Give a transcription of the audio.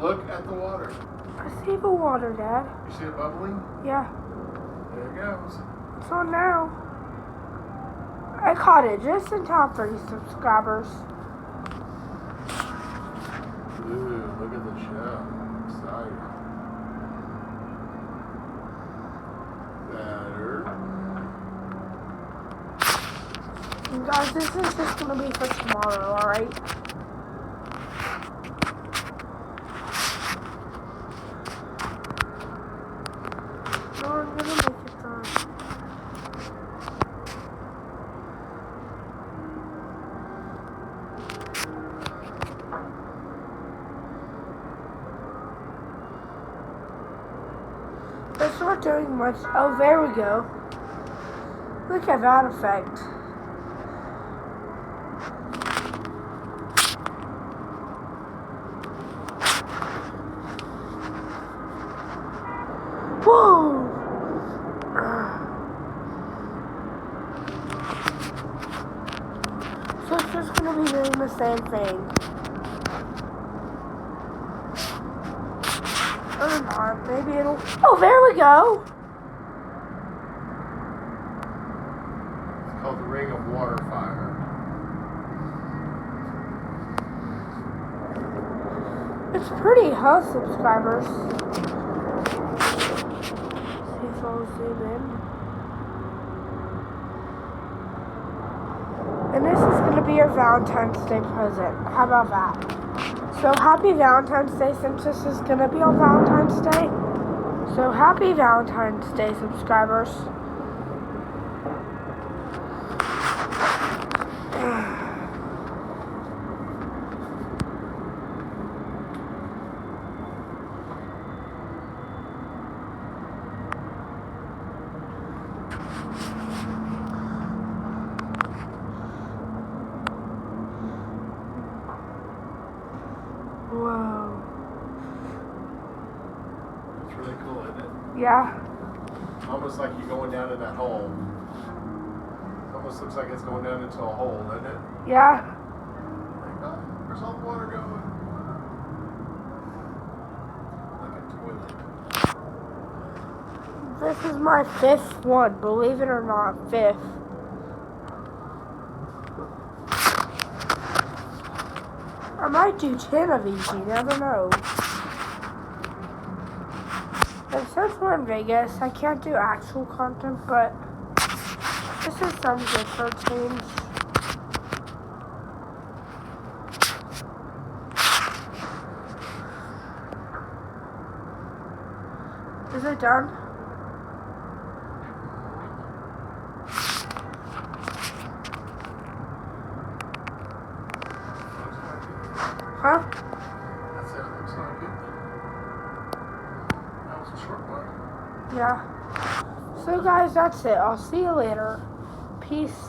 Look at the water. I see the water, Dad. You see it bubbling? Yeah. There it goes. It's on now. I caught it just in time for you subscribers. Ooh, look at the shell. Exciting. Better. You guys, this is just going to be for tomorrow, alright? No, I'm going to make it through. It's not doing much. Oh, there we go. Look at that effect. Whoa! So it's just going to be doing the same thing. Or not. Maybe it'll... Oh, there we go! It's called the Ring of Water Fire. It's pretty, huh, subscribers? See if I'll zoom in. And this is going to be your Valentine's Day present. How about that? So happy Valentine's Day since this is going to be on Valentine's Day. So happy Valentine's Day, subscribers. Whoa. It's really cool, isn't it? Yeah. Almost like you're going down in that hole. It almost looks like it's going down into a hole, doesn't it? Yeah. Like, oh, where's all the water going? Like a toilet. This is my 5th one, believe it or not, 5th. I might do 10 of these, you never know. And since we're in Vegas, I can't do actual content, but this is some good for a change. Is it done? Huh? That's it. Looks like it. That was a short one. Yeah. So guys, that's it. I'll see you later. Peace.